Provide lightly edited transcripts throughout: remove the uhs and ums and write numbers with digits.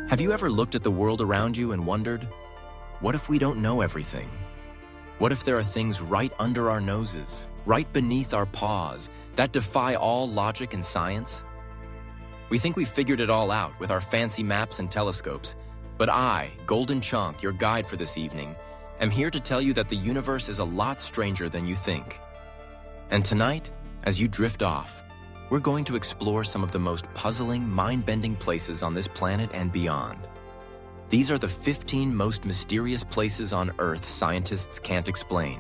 Have you ever looked at the world around you and wondered, what if we don't know everything? What if there are things right under our noses, right beneath our paws, that defy all logic and science? We think we figured it all out with our fancy maps and telescopes, but I, Golden Chonk, your guide for this evening, am here to tell you that the universe is a lot stranger than you think. And tonight, as you drift off, we're going to explore some of the most puzzling, mind-bending places on this planet and beyond. These are the 15 most mysterious places on Earth scientists can't explain.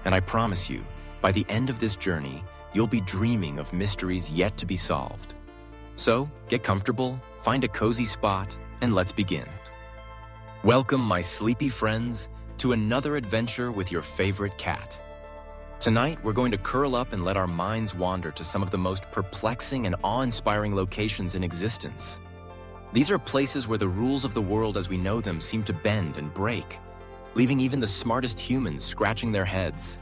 And I promise you, by the end of this journey, you'll be dreaming of mysteries yet to be solved. So, get comfortable, find a cozy spot, and let's begin. Welcome, my sleepy friends, to another adventure with your favorite cat. Tonight, we're going to curl up and let our minds wander to some of the most perplexing and awe-inspiring locations in existence. These are places where the rules of the world as we know them seem to bend and break, leaving even the smartest humans scratching their heads.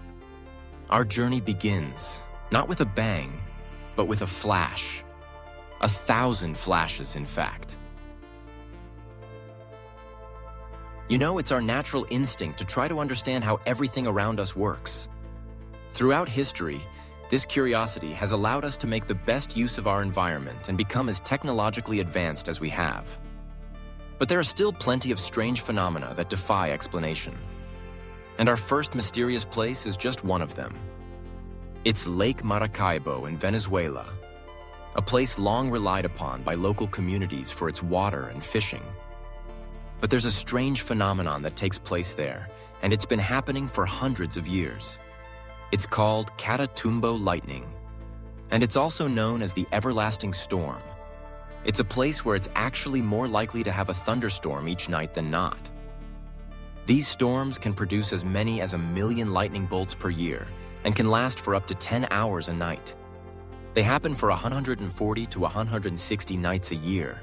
Our journey begins, not with a bang, but with a flash. 1,000 flashes, in fact. You know, it's our natural instinct to try to understand how everything around us works. Throughout history, this curiosity has allowed us to make the best use of our environment and become as technologically advanced as we have. But there are still plenty of strange phenomena that defy explanation. And our first mysterious place is just one of them. It's Lake Maracaibo in Venezuela, a place long relied upon by local communities for its water and fishing. But there's a strange phenomenon that takes place there, and it's been happening for hundreds of years. It's called Catatumbo lightning, and it's also known as the everlasting storm. It's a place where it's actually more likely to have a thunderstorm each night than not. These storms can produce as many as 1 million lightning bolts per year and can last for up to 10 hours a night. They happen for 140 to 160 nights a year.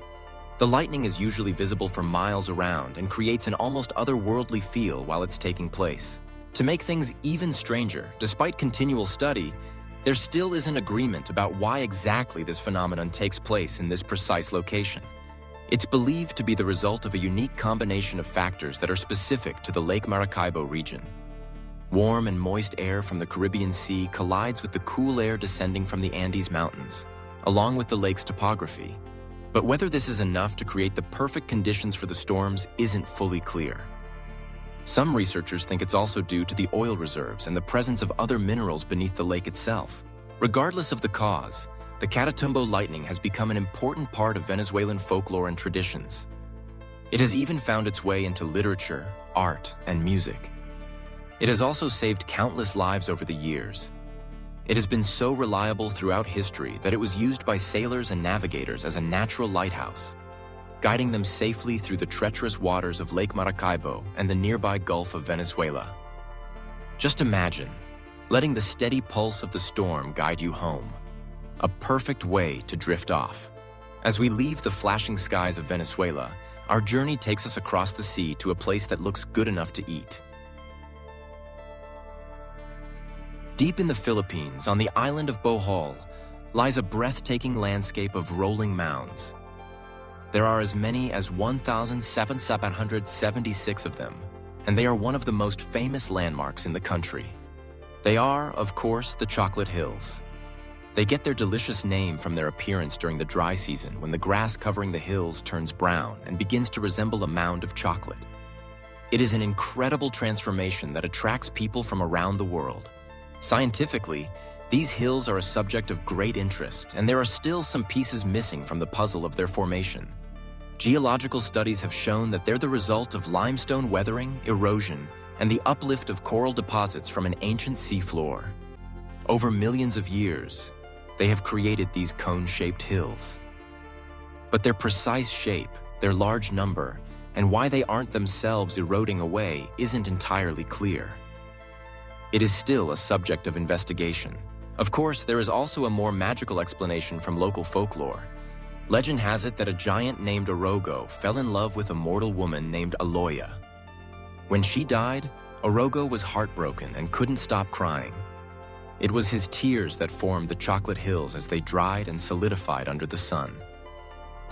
The lightning is usually visible for miles around and creates an almost otherworldly feel while it's taking place. To make things even stranger, despite continual study, there still isn't agreement about why exactly this phenomenon takes place in this precise location. It's believed to be the result of a unique combination of factors that are specific to the Lake Maracaibo region. Warm and moist air from the Caribbean Sea collides with the cool air descending from the Andes Mountains, along with the lake's topography. But whether this is enough to create the perfect conditions for the storms isn't fully clear. Some researchers think it's also due to the oil reserves and the presence of other minerals beneath the lake itself. Regardless of the cause, the Catatumbo lightning has become an important part of Venezuelan folklore and traditions. It has even found its way into literature, art, and music. It has also saved countless lives over the years. It has been so reliable throughout history that it was used by sailors and navigators as a natural lighthouse, guiding them safely through the treacherous waters of Lake Maracaibo and the nearby Gulf of Venezuela. Just imagine letting the steady pulse of the storm guide you home, a perfect way to drift off. As we leave the flashing skies of Venezuela, our journey takes us across the sea to a place that looks good enough to eat. Deep in the Philippines, on the island of Bohol, lies a breathtaking landscape of rolling mounds. There are as many as 1,776 of them, and they are one of the most famous landmarks in the country. They are, of course, the Chocolate Hills. They get their delicious name from their appearance during the dry season when the grass covering the hills turns brown and begins to resemble a mound of chocolate. It is an incredible transformation that attracts people from around the world. Scientifically, these hills are a subject of great interest, and there are still some pieces missing from the puzzle of their formation. Geological studies have shown that they're the result of limestone weathering, erosion, and the uplift of coral deposits from an ancient seafloor. Over millions of years, they have created these cone-shaped hills. But their precise shape, their large number, and why they aren't themselves eroding away isn't entirely clear. It is still a subject of investigation. Of course, there is also a more magical explanation from local folklore. Legend has it that a giant named Orogo fell in love with a mortal woman named Aloya. When she died, Orogo was heartbroken and couldn't stop crying. It was his tears that formed the Chocolate Hills as they dried and solidified under the sun.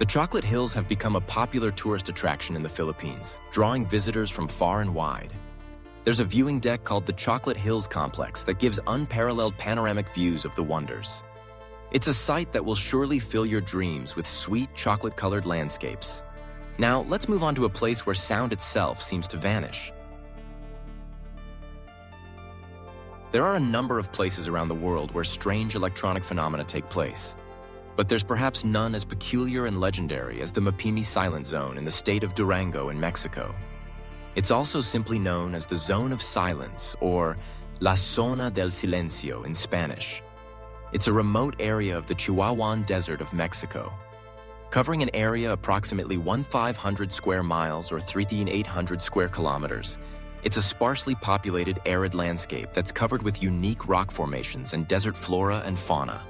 The Chocolate Hills have become a popular tourist attraction in the Philippines, drawing visitors from far and wide. There's a viewing deck called the Chocolate Hills Complex that gives unparalleled panoramic views of the wonders. It's a sight that will surely fill your dreams with sweet chocolate-colored landscapes. Now, let's move on to a place where sound itself seems to vanish. There are a number of places around the world where strange electronic phenomena take place. But there's perhaps none as peculiar and legendary as the Mapimi Silent Zone in the state of Durango in Mexico. It's also simply known as the Zone of Silence, or La Zona del Silencio in Spanish. It's a remote area of the Chihuahuan Desert of Mexico. Covering an area approximately 1,500 square miles or 3,800 square kilometers, it's a sparsely populated arid landscape that's covered with unique rock formations and desert flora and fauna.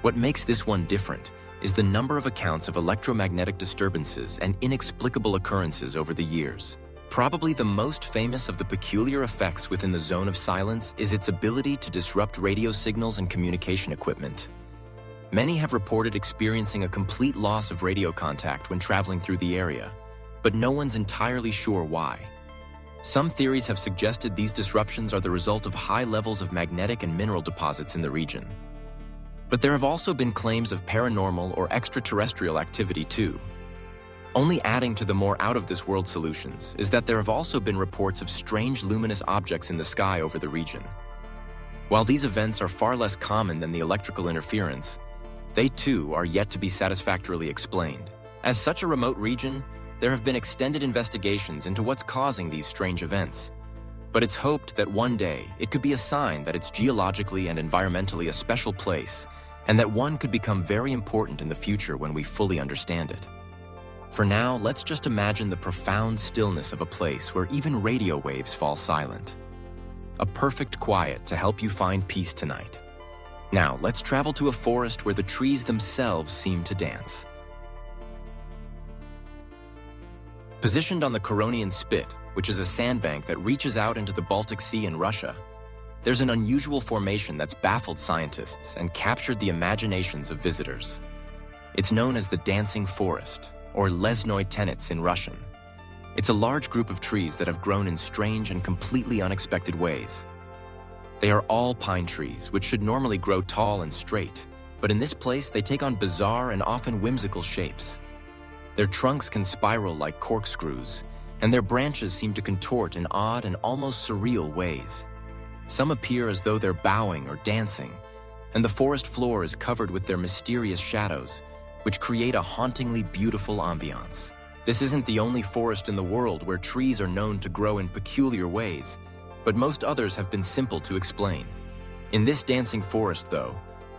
What makes this one different is the number of accounts of electromagnetic disturbances and inexplicable occurrences over the years. Probably the most famous of the peculiar effects within the Zone of Silence is its ability to disrupt radio signals and communication equipment. Many have reported experiencing a complete loss of radio contact when traveling through the area, but no one's entirely sure why. Some theories have suggested these disruptions are the result of high levels of magnetic and mineral deposits in the region. But there have also been claims of paranormal or extraterrestrial activity too. Only adding to the more out-of-this-world solutions is that there have also been reports of strange luminous objects in the sky over the region. While these events are far less common than the electrical interference, they too are yet to be satisfactorily explained. As such a remote region, there have been extended investigations into what's causing these strange events. But it's hoped that one day it could be a sign that it's geologically and environmentally a special place, and that one could become very important in the future when we fully understand it. For now, let's just imagine the profound stillness of a place where even radio waves fall silent. A perfect quiet to help you find peace tonight. Now, let's travel to a forest where the trees themselves seem to dance. Positioned on the Curonian Spit, which is a sandbank that reaches out into the Baltic Sea in Russia, there's an unusual formation that's baffled scientists and captured the imaginations of visitors. It's known as the Dancing Forest, or Lesnoy Tenets in Russian. It's a large group of trees that have grown in strange and completely unexpected ways. They are all pine trees, which should normally grow tall and straight, but in this place they take on bizarre and often whimsical shapes. Their trunks can spiral like corkscrews, and their branches seem to contort in odd and almost surreal ways. Some appear as though they're bowing or dancing, and the forest floor is covered with their mysterious shadows, which create a hauntingly beautiful ambiance. This isn't the only forest in the world where trees are known to grow in peculiar ways, but most others have been simple to explain. In this dancing forest, though,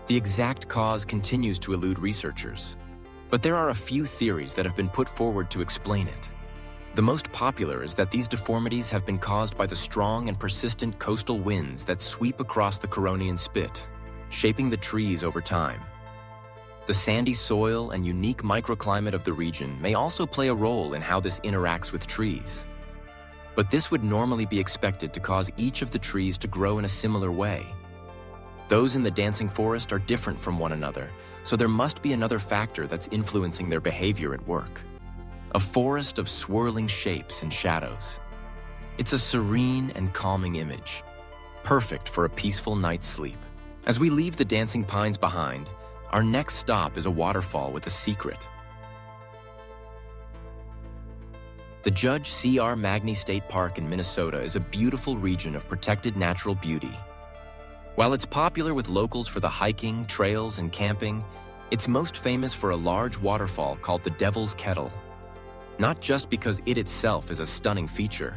the exact cause continues to elude researchers. But there are a few theories that have been put forward to explain it. The most popular is that these deformities have been caused by the strong and persistent coastal winds that sweep across the Curonian Spit, shaping the trees over time. The sandy soil and unique microclimate of the region may also play a role in how this interacts with trees. But this would normally be expected to cause each of the trees to grow in a similar way. Those in the dancing forest are different from one another, so there must be another factor that's influencing their behavior at work. A forest of swirling shapes and shadows. It's a serene and calming image, perfect for a peaceful night's sleep. As we leave the dancing pines behind, our next stop is a waterfall with a secret. The Judge C.R. Magny State Park in Minnesota is a beautiful region of protected natural beauty. While it's popular with locals for the hiking, trails, and camping, it's most famous for a large waterfall called the Devil's Kettle. Not just because it itself is a stunning feature,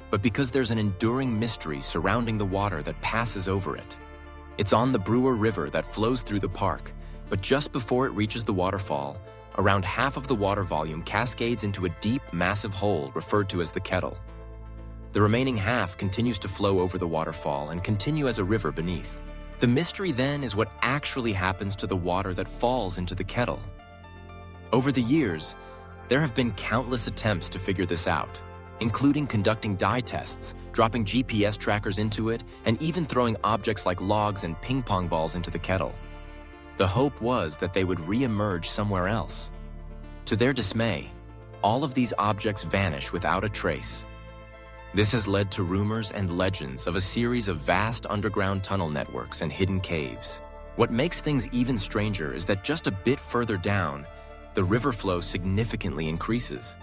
but because there's an enduring mystery surrounding the water that passes over it. It's on the Brewer River that flows through the park, but just before it reaches the waterfall, around half of the water volume cascades into a deep, massive hole referred to as the kettle. The remaining half continues to flow over the waterfall and continue as a river beneath. The mystery then is what actually happens to the water that falls into the kettle. Over the years, there have been countless attempts to figure this out, including conducting dye tests, dropping GPS trackers into it, and even throwing objects like logs and ping pong balls into the kettle. The hope was that they would re-emerge somewhere else. To their dismay, all of these objects vanish without a trace. This has led to rumors and legends of a series of vast underground tunnel networks and hidden caves. What makes things even stranger is that just a bit further down, the river flow significantly increases.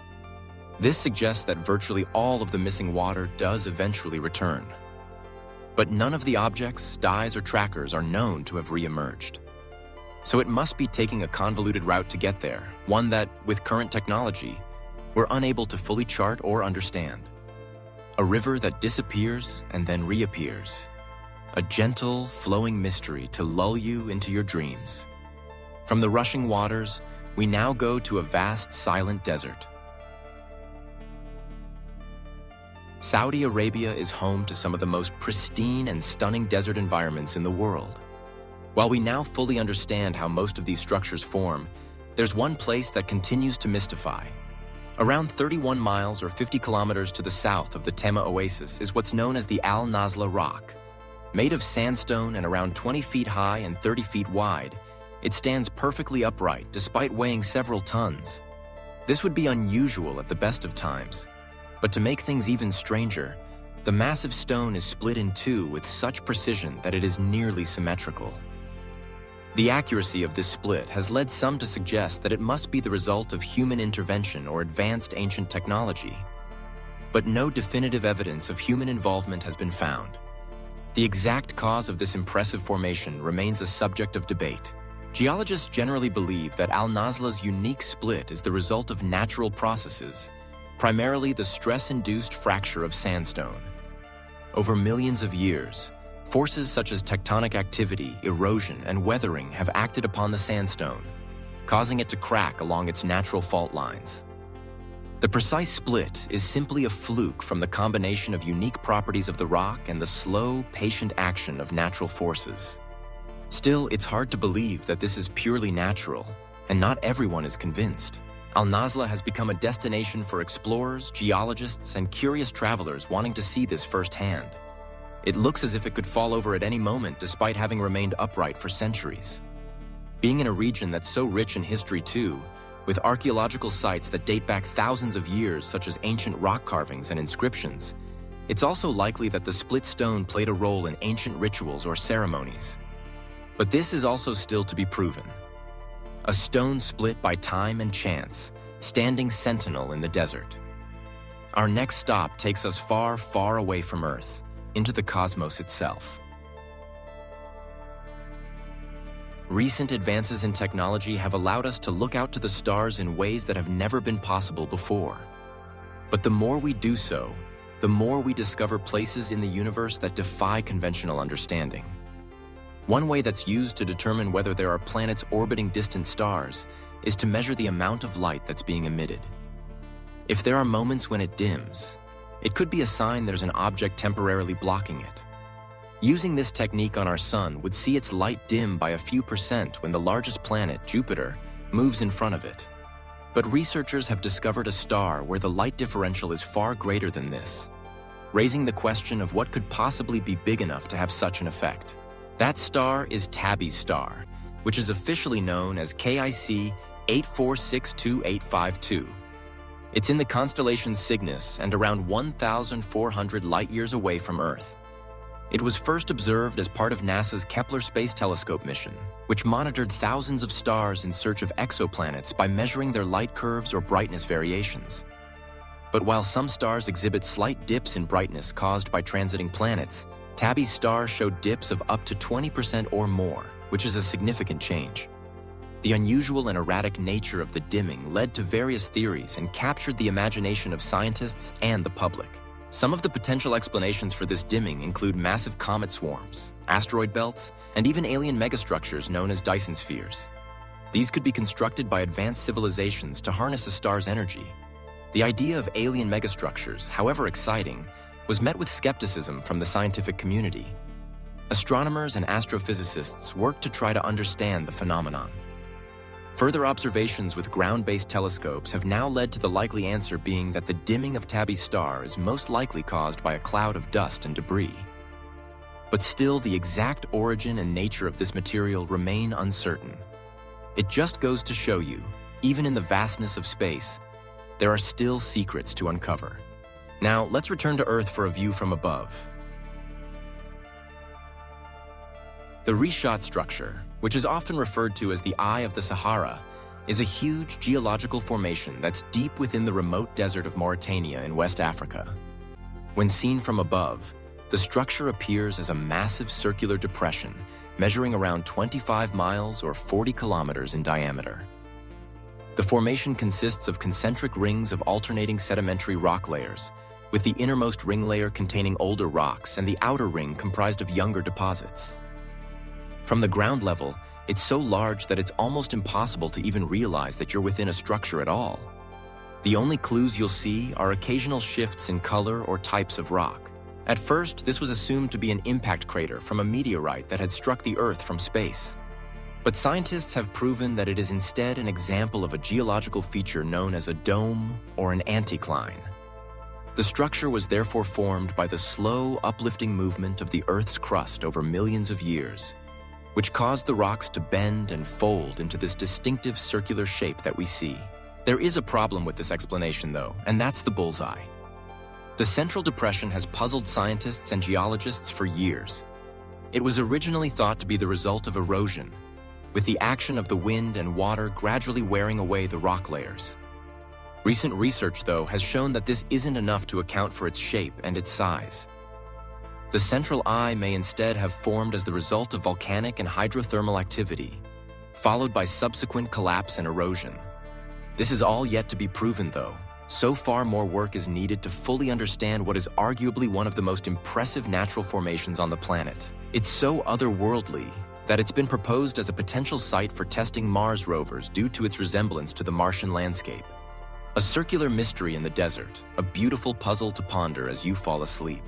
This suggests that virtually all of the missing water does eventually return. But none of the objects, dyes, or trackers are known to have re-emerged. So it must be taking a convoluted route to get there, one that, with current technology, we're unable to fully chart or understand. A river that disappears and then reappears. A gentle, flowing mystery to lull you into your dreams. From the rushing waters, we now go to a vast, silent desert. Saudi Arabia is home to some of the most pristine and stunning desert environments in the world. While we now fully understand how most of these structures form, there's one place that continues to mystify. Around 31 miles or 50 kilometers to the south of the Tema Oasis is what's known as the Al Nazla Rock. Made of sandstone and around 20 feet high and 30 feet wide, it stands perfectly upright despite weighing several tons. This would be unusual at the best of times. But to make things even stranger, the massive stone is split in two with such precision that it is nearly symmetrical. The accuracy of this split has led some to suggest that it must be the result of human intervention or advanced ancient technology. But no definitive evidence of human involvement has been found. The exact cause of this impressive formation remains a subject of debate. Geologists generally believe that Al Nazla's unique split is the result of natural processes, primarily the stress-induced fracture of sandstone. Over millions of years, forces such as tectonic activity, erosion, and weathering have acted upon the sandstone, causing it to crack along its natural fault lines. The precise split is simply a fluke from the combination of unique properties of the rock and the slow, patient action of natural forces. Still, it's hard to believe that this is purely natural, and not everyone is convinced. Al Nazla has become a destination for explorers, geologists, and curious travelers wanting to see this firsthand. It looks as if it could fall over at any moment despite having remained upright for centuries. Being in a region that's so rich in history too, with archaeological sites that date back thousands of years such as ancient rock carvings and inscriptions, it's also likely that the split stone played a role in ancient rituals or ceremonies. But this is also still to be proven. A stone split by time and chance, standing sentinel in the desert. Our next stop takes us far, far away from Earth, into the cosmos itself. Recent advances in technology have allowed us to look out to the stars in ways that have never been possible before. But the more we do so, the more we discover places in the universe that defy conventional understanding. One way that's used to determine whether there are planets orbiting distant stars is to measure the amount of light that's being emitted. If there are moments when it dims, it could be a sign there's an object temporarily blocking it. Using this technique on our sun would see its light dim by a few percent when the largest planet, Jupiter, moves in front of it. But researchers have discovered a star where the light differential is far greater than this, raising the question of what could possibly be big enough to have such an effect. That star is Tabby's star, which is officially known as KIC 8462852. It's in the constellation Cygnus and around 1,400 light-years away from Earth. It was first observed as part of NASA's Kepler Space Telescope mission, which monitored thousands of stars in search of exoplanets by measuring their light curves or brightness variations. But while some stars exhibit slight dips in brightness caused by transiting planets, Tabby's star showed dips of up to 20% or more, which is a significant change. The unusual and erratic nature of the dimming led to various theories and captured the imagination of scientists and the public. Some of the potential explanations for this dimming include massive comet swarms, asteroid belts, and even alien megastructures known as Dyson spheres. These could be constructed by advanced civilizations to harness a star's energy. The idea of alien megastructures, however exciting, was met with skepticism from the scientific community. Astronomers and astrophysicists worked to try to understand the phenomenon. Further observations with ground-based telescopes have now led to the likely answer being that the dimming of Tabby's star is most likely caused by a cloud of dust and debris. But still, the exact origin and nature of this material remain uncertain. It just goes to show you, even in the vastness of space, there are still secrets to uncover. Now, let's return to Earth for a view from above. The reshot structure, which is often referred to as the Eye of the Sahara, is a huge geological formation that's deep within the remote desert of Mauritania in West Africa. When seen from above, the structure appears as a massive circular depression measuring around 25 miles or 40 kilometers in diameter. The formation consists of concentric rings of alternating sedimentary rock layers, with the innermost ring layer containing older rocks and the outer ring comprised of younger deposits. From the ground level, it's so large that it's almost impossible to even realize that you're within a structure at all. The only clues you'll see are occasional shifts in color or types of rock. At first, this was assumed to be an impact crater from a meteorite that had struck the Earth from space. But scientists have proven that it is instead an example of a geological feature known as a dome or an anticline. The structure was therefore formed by the slow, uplifting movement of the Earth's crust over millions of years, which caused the rocks to bend and fold into this distinctive circular shape that we see. There is a problem with this explanation, though, and that's the bullseye. The central depression has puzzled scientists and geologists for years. It was originally thought to be the result of erosion, with the action of the wind and water gradually wearing away the rock layers. Recent research, though, has shown that this isn't enough to account for its shape and its size. The central eye may instead have formed as the result of volcanic and hydrothermal activity, followed by subsequent collapse and erosion. This is all yet to be proven, though. So far, more work is needed to fully understand what is arguably one of the most impressive natural formations on the planet. It's so otherworldly that it's been proposed as a potential site for testing Mars rovers due to its resemblance to the Martian landscape. A circular mystery in the desert, a beautiful puzzle to ponder as you fall asleep.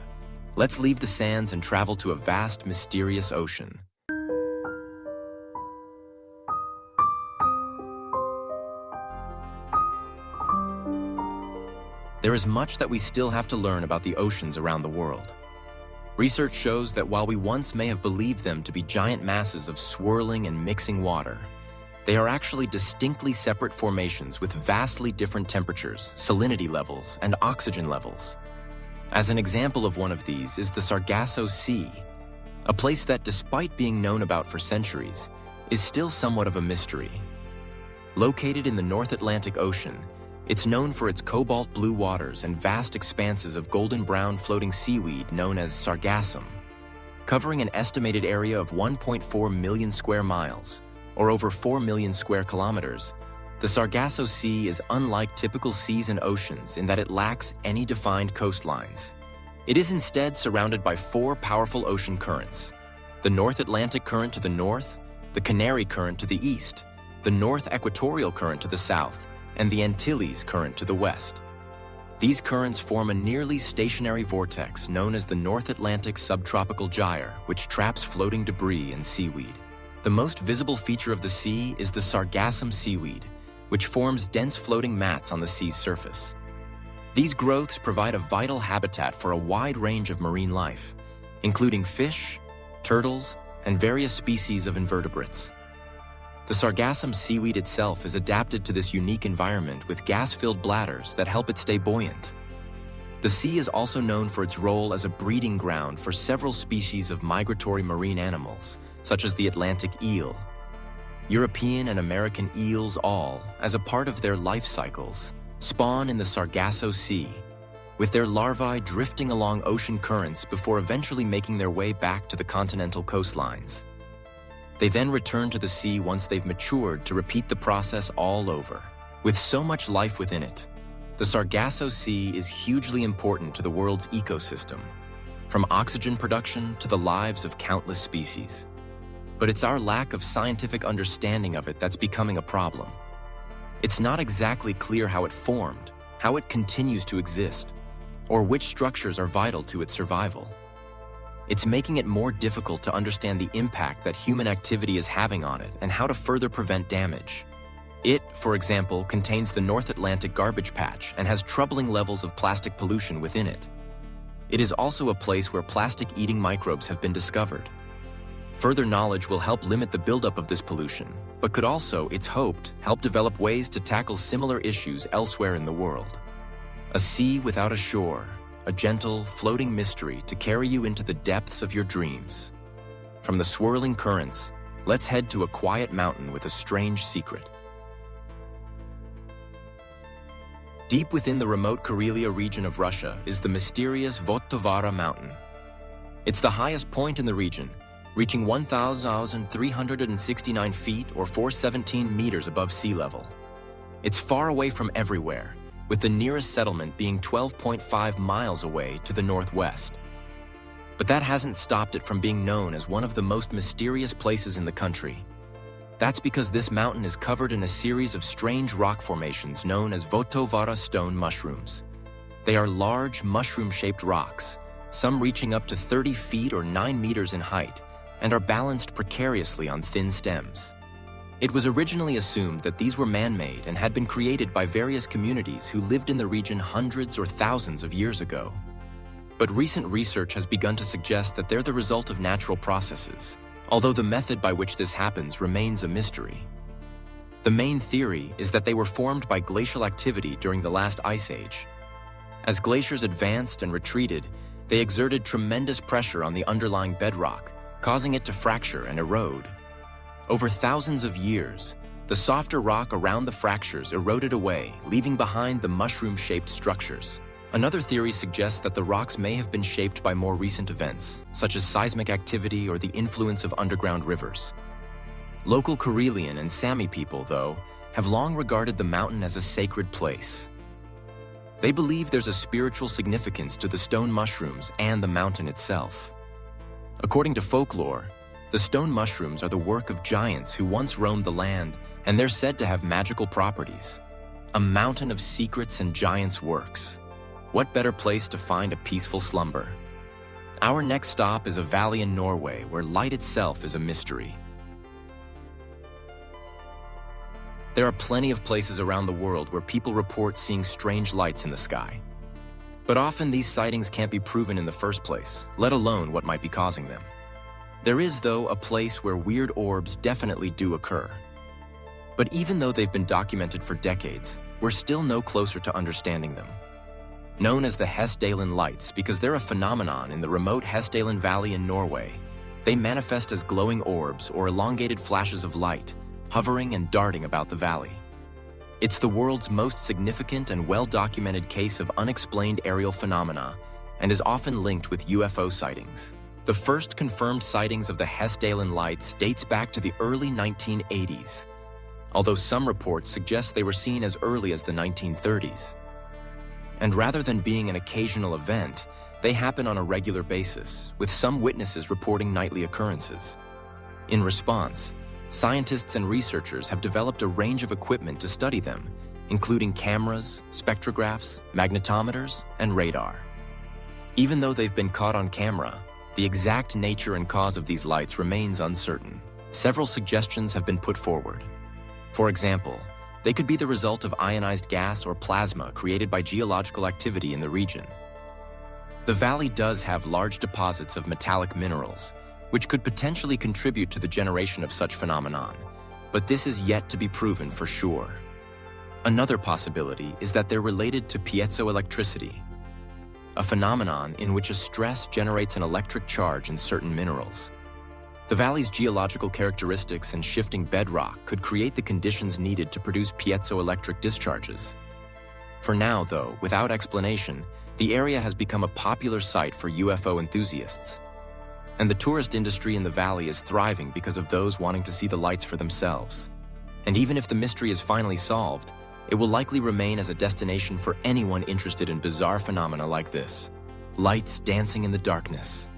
Let's leave the sands and travel to a vast, mysterious ocean. There is much that we still have to learn about the oceans around the world. Research shows that while we once may have believed them to be giant masses of swirling and mixing water, they are actually distinctly separate formations with vastly different temperatures, salinity levels, and oxygen levels. As an example of one of these is the Sargasso Sea, a place that, despite being known about for centuries, is still somewhat of a mystery. Located in the North Atlantic Ocean, it's known for its cobalt blue waters and vast expanses of golden brown floating seaweed known as sargassum. Covering an estimated area of 1.4 million square miles, or over 4 million square kilometers, the Sargasso Sea is unlike typical seas and oceans in that it lacks any defined coastlines. It is instead surrounded by 4 powerful ocean currents: the North Atlantic Current to the north, the Canary Current to the east, the North Equatorial Current to the south, and the Antilles Current to the west. These currents form a nearly stationary vortex known as the North Atlantic Subtropical Gyre, which traps floating debris and seaweed. The most visible feature of the sea is the sargassum seaweed, which forms dense floating mats on the sea's surface. These growths provide a vital habitat for a wide range of marine life, including fish, turtles, and various species of invertebrates. The sargassum seaweed itself is adapted to this unique environment with gas-filled bladders that help it stay buoyant. The sea is also known for its role as a breeding ground for several species of migratory marine animals, such as the Atlantic eel. European and American eels all, as a part of their life cycles, spawn in the Sargasso Sea, with their larvae drifting along ocean currents before eventually making their way back to the continental coastlines. They then return to the sea once they've matured to repeat the process all over. With so much life within it, the Sargasso Sea is hugely important to the world's ecosystem, from oxygen production to the lives of countless species. But it's our lack of scientific understanding of it that's becoming a problem. It's not exactly clear how it formed, how it continues to exist, or which structures are vital to its survival. It's making it more difficult to understand the impact that human activity is having on it and how to further prevent damage. It, for example, contains the North Atlantic garbage patch and has troubling levels of plastic pollution within it. It is also a place where plastic-eating microbes have been discovered. Further knowledge will help limit the buildup of this pollution, but could also, it's hoped, help develop ways to tackle similar issues elsewhere in the world. A sea without a shore, a gentle, floating mystery to carry you into the depths of your dreams. From the swirling currents, let's head to a quiet mountain with a strange secret. Deep within the remote Karelia region of Russia is the mysterious Votovara mountain. It's the highest point in the region, reaching 1,369 feet or 417 meters above sea level. It's far away from everywhere, with the nearest settlement being 12.5 miles away to the northwest. But that hasn't stopped it from being known as one of the most mysterious places in the country. That's because this mountain is covered in a series of strange rock formations known as Votovara stone mushrooms. They are large, mushroom-shaped rocks, some reaching up to 30 feet or 9 meters in height, and are balanced precariously on thin stems. It was originally assumed that these were man-made and had been created by various communities who lived in the region hundreds or thousands of years ago. But recent research has begun to suggest that they're the result of natural processes, although the method by which this happens remains a mystery. The main theory is that they were formed by glacial activity during the last ice age. As glaciers advanced and retreated, they exerted tremendous pressure on the underlying bedrock, causing it to fracture and erode. Over thousands of years, the softer rock around the fractures eroded away, leaving behind the mushroom-shaped structures. Another theory suggests that the rocks may have been shaped by more recent events, such as seismic activity or the influence of underground rivers. Local Karelian and Sami people, though, have long regarded the mountain as a sacred place. They believe there's a spiritual significance to the stone mushrooms and the mountain itself. According to folklore, the stone mushrooms are the work of giants who once roamed the land, and they're said to have magical properties. A mountain of secrets and giants' works. What better place to find a peaceful slumber? Our next stop is a valley in Norway where light itself is a mystery. There are plenty of places around the world where people report seeing strange lights in the sky. But often these sightings can't be proven in the first place, let alone what might be causing them. There is, though, a place where weird orbs definitely do occur. But even though they've been documented for decades, we're still no closer to understanding them. Known as the Hessdalen lights because they're a phenomenon in the remote Hessdalen Valley in Norway, they manifest as glowing orbs or elongated flashes of light, hovering and darting about the valley. It's the world's most significant and well-documented case of unexplained aerial phenomena and is often linked with UFO sightings. The first confirmed sightings of the Hessdalen lights dates back to the early 1980s, although some reports suggest they were seen as early as the 1930s. And rather than being an occasional event, they happen on a regular basis, with some witnesses reporting nightly occurrences. In response, scientists and researchers have developed a range of equipment to study them, including cameras, spectrographs, magnetometers, and radar. Even though they've been caught on camera, the exact nature and cause of these lights remains uncertain. Several suggestions have been put forward. For example, they could be the result of ionized gas or plasma created by geological activity in the region. The valley does have large deposits of metallic minerals, which could potentially contribute to the generation of such phenomenon, but this is yet to be proven for sure. Another possibility is that they're related to piezoelectricity, a phenomenon in which a stress generates an electric charge in certain minerals. The valley's geological characteristics and shifting bedrock could create the conditions needed to produce piezoelectric discharges. For now, though, without explanation, the area has become a popular site for UFO enthusiasts. And the tourist industry in the valley is thriving because of those wanting to see the lights for themselves. And even if the mystery is finally solved, it will likely remain as a destination for anyone interested in bizarre phenomena like this. Lights dancing in the darkness.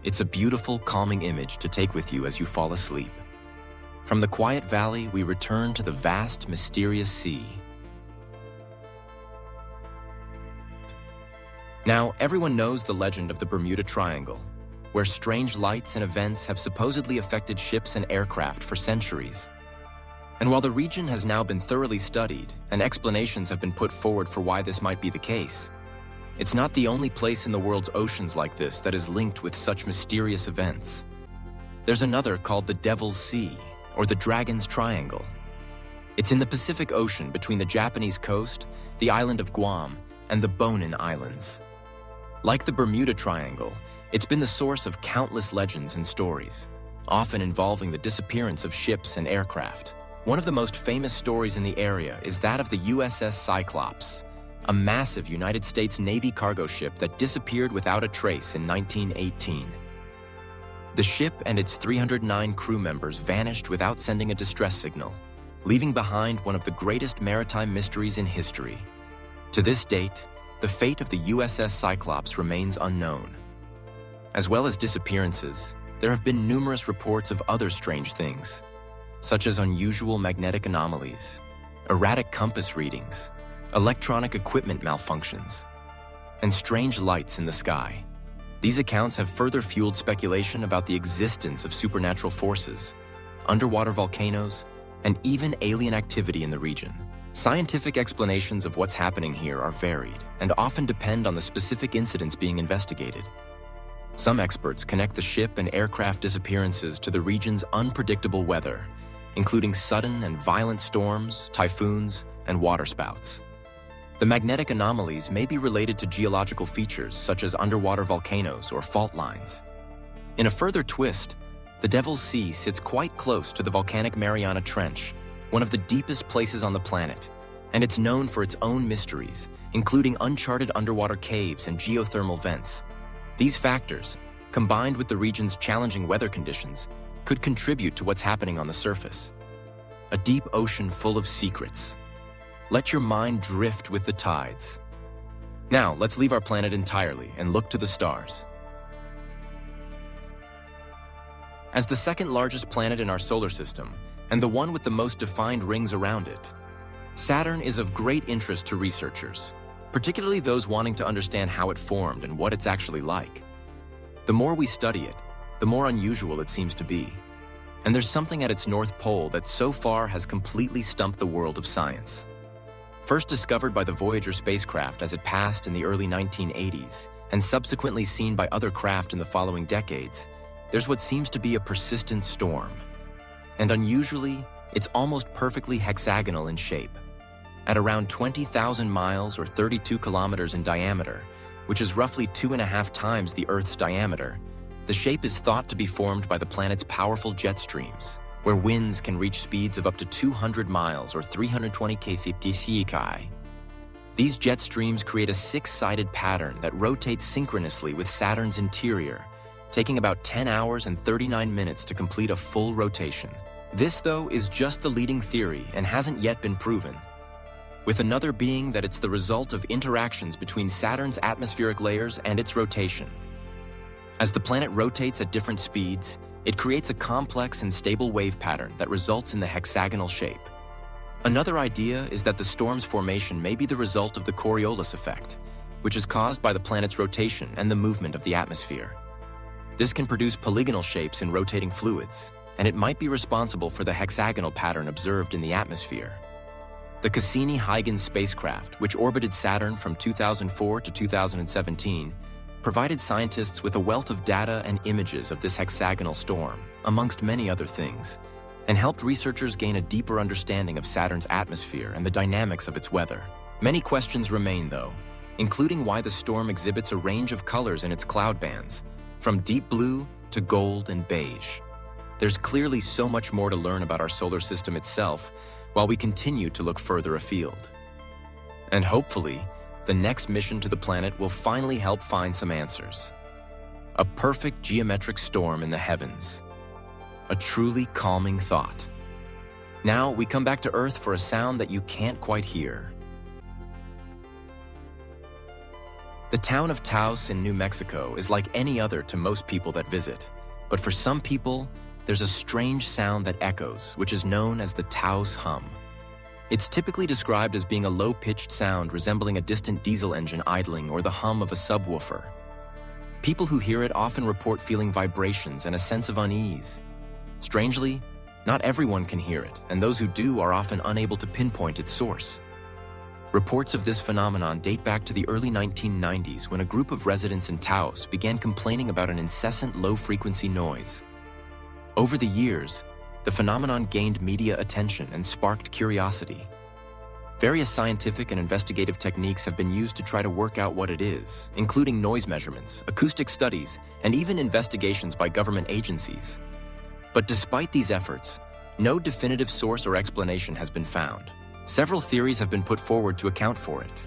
It's a beautiful, calming image to take with you as you fall asleep. From the quiet valley, we return to the vast, mysterious sea. Now, everyone knows the legend of the Bermuda Triangle, where strange lights and events have supposedly affected ships and aircraft for centuries. And while the region has now been thoroughly studied and explanations have been put forward for why this might be the case, it's not the only place in the world's oceans like this that is linked with such mysterious events. There's another called the Devil's Sea, or the Dragon's Triangle. It's in the Pacific Ocean between the Japanese coast, the island of Guam, and the Bonin Islands. Like the Bermuda Triangle, it's been the source of countless legends and stories, often involving the disappearance of ships and aircraft. One of the most famous stories in the area is that of the USS Cyclops, a massive United States Navy cargo ship that disappeared without a trace in 1918. The ship and its 309 crew members vanished without sending a distress signal, leaving behind one of the greatest maritime mysteries in history. To this date, the fate of the USS Cyclops remains unknown. As well as disappearances, there have been numerous reports of other strange things, such as unusual magnetic anomalies, erratic compass readings, electronic equipment malfunctions, and strange lights in the sky. These accounts have further fueled speculation about the existence of supernatural forces, underwater volcanoes, and even alien activity in the region. Scientific explanations of what's happening here are varied and often depend on the specific incidents being investigated. Some experts connect the ship and aircraft disappearances to the region's unpredictable weather, including sudden and violent storms, typhoons, and waterspouts. The magnetic anomalies may be related to geological features such as underwater volcanoes or fault lines. In a further twist, the Devil's Sea sits quite close to the volcanic Mariana Trench, one of the deepest places on the planet, and it's known for its own mysteries, including uncharted underwater caves and geothermal vents. These factors, combined with the region's challenging weather conditions, could contribute to what's happening on the surface. A deep ocean full of secrets. Let your mind drift with the tides. Now, let's leave our planet entirely and look to the stars. As the second largest planet in our solar system, and the one with the most defined rings around it, Saturn is of great interest to researchers, particularly those wanting to understand how it formed and what it's actually like. The more we study it, the more unusual it seems to be. And there's something at its North Pole that so far has completely stumped the world of science. First discovered by the Voyager spacecraft as it passed in the early 1980s, and subsequently seen by other craft in the following decades, there's what seems to be a persistent storm. And unusually, it's almost perfectly hexagonal in shape. At around 20,000 miles or 32 kilometers in diameter, which is roughly 2.5 times the Earth's diameter, the shape is thought to be formed by the planet's powerful jet streams, where winds can reach speeds of up to 200 miles or 320 kph. These jet streams create a six-sided pattern that rotates synchronously with Saturn's interior, taking about 10 hours and 39 minutes to complete a full rotation. This, though, is just the leading theory and hasn't yet been proven, with another being that it's the result of interactions between Saturn's atmospheric layers and its rotation. As the planet rotates at different speeds, it creates a complex and stable wave pattern that results in the hexagonal shape. Another idea is that the storm's formation may be the result of the Coriolis effect, which is caused by the planet's rotation and the movement of the atmosphere. This can produce polygonal shapes in rotating fluids, and it might be responsible for the hexagonal pattern observed in the atmosphere. The Cassini-Huygens spacecraft, which orbited Saturn from 2004 to 2017, provided scientists with a wealth of data and images of this hexagonal storm, amongst many other things, and helped researchers gain a deeper understanding of Saturn's atmosphere and the dynamics of its weather. Many questions remain, though, including why the storm exhibits a range of colors in its cloud bands, from deep blue to gold and beige. There's clearly so much more to learn about our solar system itself while we continue to look further afield. And hopefully, the next mission to the planet will finally help find some answers. A perfect geometric storm in the heavens. A truly calming thought. Now we come back to Earth for a sound that you can't quite hear. The town of Taos in New Mexico is like any other to most people that visit, but for some people, there's a strange sound that echoes, which is known as the Taos hum. It's typically described as being a low-pitched sound resembling a distant diesel engine idling or the hum of a subwoofer. People who hear it often report feeling vibrations and a sense of unease. Strangely, not everyone can hear it, and those who do are often unable to pinpoint its source. Reports of this phenomenon date back to the early 1990s when a group of residents in Taos began complaining about an incessant low-frequency noise. Over the years, the phenomenon gained media attention and sparked curiosity. Various scientific and investigative techniques have been used to try to work out what it is, including noise measurements, acoustic studies, and even investigations by government agencies. But despite these efforts, no definitive source or explanation has been found. Several theories have been put forward to account for it.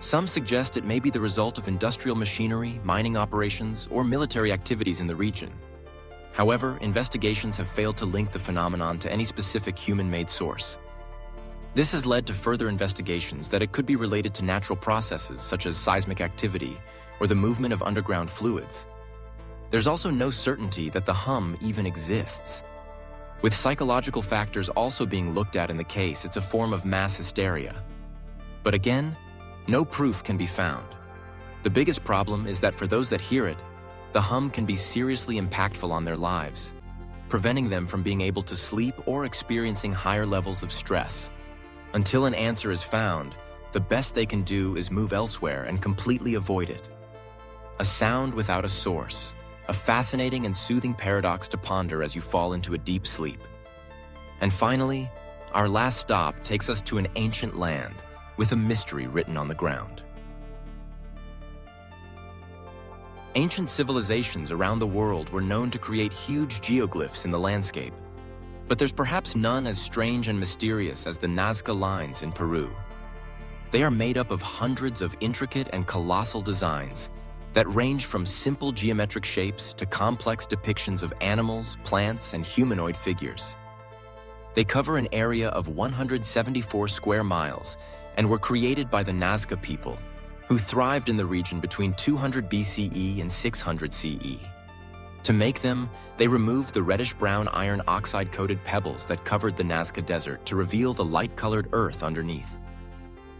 Some suggest it may be the result of industrial machinery, mining operations, or military activities in the region. However, investigations have failed to link the phenomenon to any specific human-made source. This has led to further investigations that it could be related to natural processes such as seismic activity or the movement of underground fluids. There's also no certainty that the hum even exists. With psychological factors also being looked at in the case, it's a form of mass hysteria. But again, no proof can be found. The biggest problem is that for those that hear it, the hum can be seriously impactful on their lives, preventing them from being able to sleep or experiencing higher levels of stress. Until an answer is found, the best they can do is move elsewhere and completely avoid it. A sound without a source, a fascinating and soothing paradox to ponder as you fall into a deep sleep. And finally, our last stop takes us to an ancient land with a mystery written on the ground. Ancient civilizations around the world were known to create huge geoglyphs in the landscape, but there's perhaps none as strange and mysterious as the Nazca Lines in Peru. They are made up of hundreds of intricate and colossal designs that range from simple geometric shapes to complex depictions of animals, plants, and humanoid figures. They cover an area of 174 square miles and were created by the Nazca people, who thrived in the region between 200 BCE and 600 CE. To make them, they removed the reddish-brown iron oxide-coated pebbles that covered the Nazca Desert to reveal the light-colored earth underneath.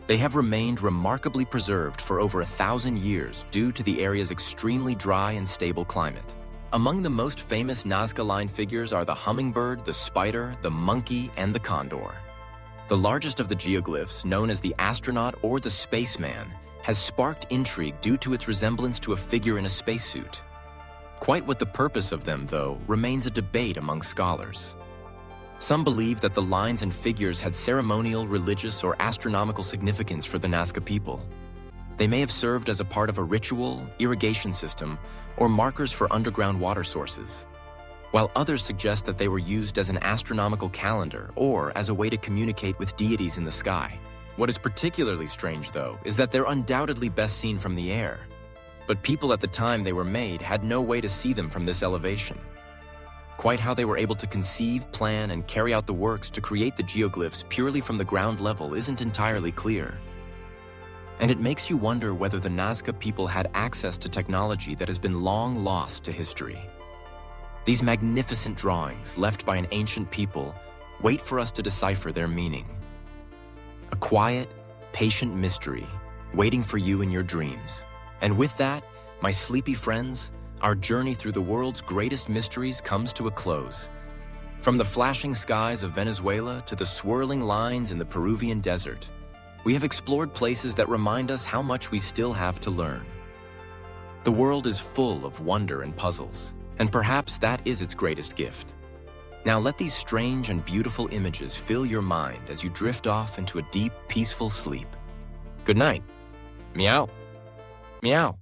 They have remained remarkably preserved for over 1,000 years due to the area's extremely dry and stable climate. Among the most famous Nazca Line figures are the hummingbird, the spider, the monkey, and the condor. The largest of the geoglyphs, known as the astronaut or the spaceman, has sparked intrigue due to its resemblance to a figure in a spacesuit. Quite what the purpose of them, though, remains a debate among scholars. Some believe that the lines and figures had ceremonial, religious, or astronomical significance for the Nazca people. They may have served as a part of a ritual, irrigation system, or markers for underground water sources, while others suggest that they were used as an astronomical calendar or as a way to communicate with deities in the sky. What is particularly strange, though, is that they're undoubtedly best seen from the air. But people at the time they were made had no way to see them from this elevation. Quite how they were able to conceive, plan, and carry out the works to create the geoglyphs purely from the ground level isn't entirely clear. And it makes you wonder whether the Nazca people had access to technology that has been long lost to history. These magnificent drawings, left by an ancient people, wait for us to decipher their meaning. A quiet, patient mystery waiting for you in your dreams. And with that, my sleepy friends, our journey through the world's greatest mysteries comes to a close. From the flashing skies of Venezuela to the swirling lines in the Peruvian desert, we have explored places that remind us how much we still have to learn. The world is full of wonder and puzzles, and perhaps that is its greatest gift. Now let these strange and beautiful images fill your mind as you drift off into a deep, peaceful sleep. Good night. Meow. Meow.